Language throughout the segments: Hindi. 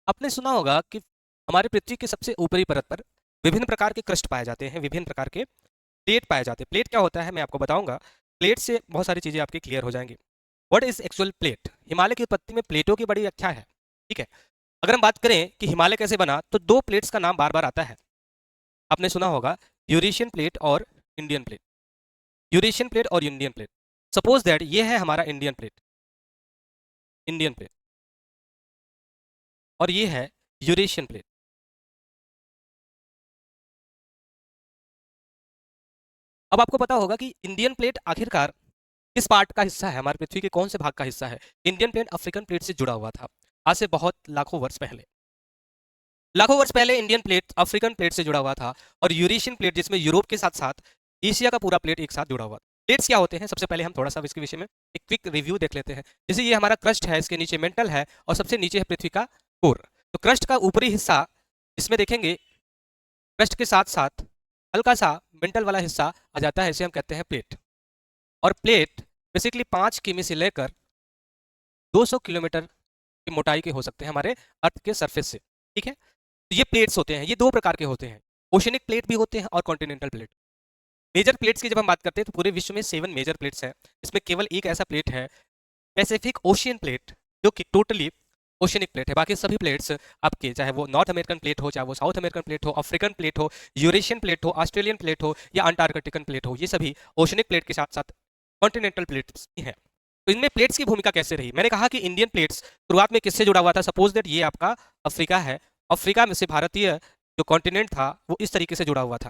आपने सुना होगा कि हमारे पृथ्वी के सबसे ऊपरी परत पर विभिन्न प्रकार के क्रस्ट पाए जाते हैं, विभिन्न प्रकार के प्लेट पाए जाते हैं। प्लेट क्या होता है मैं आपको बताऊंगा। प्लेट से बहुत सारी चीजें आपकी क्लियर हो जाएंगी। What is actual plate? Himalaya की उत्पत्ति में प्लेटों की बड़ी व्याख्या है। ठीक है। अगर हम बात करें कि हिमालय कैसे बना, तो दो प्लेट्स का नाम बार बार आता है। आपने सुना होगा यूरेशियन प्लेट और इंडियन प्लेट। यूरेशियन प्लेट और इंडियन प्लेट। सपोज दैट ये है हमारा इंडियन प्लेट, इंडियन प्लेट, और ये है यूरेशियन प्लेट। अब आपको पता होगा कि इंडियन प्लेट आखिरकार किस पार्ट का हिस्सा है, हमारी पृथ्वी के कौन से भाग का हिस्सा है। इंडियन प्लेट अफ्रीकन प्लेट से जुड़ा हुआ था आज से बहुत लाखों वर्ष पहले। लाखों वर्ष पहले इंडियन प्लेट अफ्रीकन प्लेट से जुड़ा हुआ था, और यूरेशियन प्लेट जिसमें यूरोप के साथ साथ एशिया का पूरा प्लेट एक साथ जुड़ा हुआ। प्लेट्स क्या होते हैं, सबसे पहले हम थोड़ा सा इसके विषय में एक क्विक रिव्यू देख लेते हैं। जैसे ये हमारा क्रस्ट है, इसके नीचे मेंटल है, और सबसे नीचे है पृथ्वी का कोर। तो क्रस्ट का ऊपरी हिस्सा, इसमें देखेंगे क्रस्ट के साथ साथ हल्का सा मेंटल वाला हिस्सा आ जाता है, इसे हम कहते हैं प्लेट। और प्लेट बेसिकली 5 किमी से लेकर 200 किलोमीटर की मोटाई के हो सकते हैं हमारे अर्थ के सरफेस से। ठीक है। तो ये प्लेट्स होते हैं, ये दो प्रकार के होते हैं। ओशनिक प्लेट भी होते हैं और कॉन्टिनेंटल प्लेट। मेजर प्लेट्स की जब हम बात करते हैं तो पूरे विश्व में 7 मेजर प्लेट्स हैं। इसमें केवल एक ऐसा प्लेट है, पैसिफिक ओशियन प्लेट, जो कि टोटली ओशनिक प्लेट है। बाकी सभी प्लेट्स आपके, चाहे वो नॉर्थ अमेरिकन प्लेट हो, चाहे वो साउथ अमेरिकन प्लेट हो, अफ्रीकन प्लेट हो, यूरेशियन प्लेट हो, ऑस्ट्रेलियन प्लेट हो, या अंटार्कटिकन प्लेट हो, ये सभी ओशनिक प्लेट के साथ साथ कॉन्टिनेंटल प्लेट्स ही हैं। तो इनमें प्लेट्स की भूमिका कैसे रही? मैंने कहा कि इंडियन प्लेट्स शुरुआत में किससे जुड़ा हुआ था। सपोज दैट ये आपका अफ्रीका है। अफ्रीका में से भारतीय जो कॉन्टिनेंट था वो इस तरीके से जुड़ा हुआ था।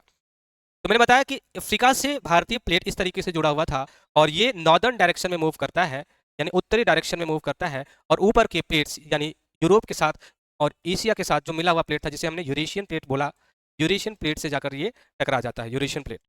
तो मैंने बताया कि अफ्रीका से भारतीय प्लेट इस तरीके से जुड़ा हुआ था, और ये नॉर्दर्न डायरेक्शन में मूव करता है, यानी उत्तरी डायरेक्शन में मूव करता है। और ऊपर के प्लेट्स यानी यूरोप के साथ और एशिया के साथ जो मिला हुआ प्लेट था, जिसे हमने यूरेशियन प्लेट बोला, यूरेशियन प्लेट से जाकर ये टकरा जाता है, यूरेशियन प्लेट।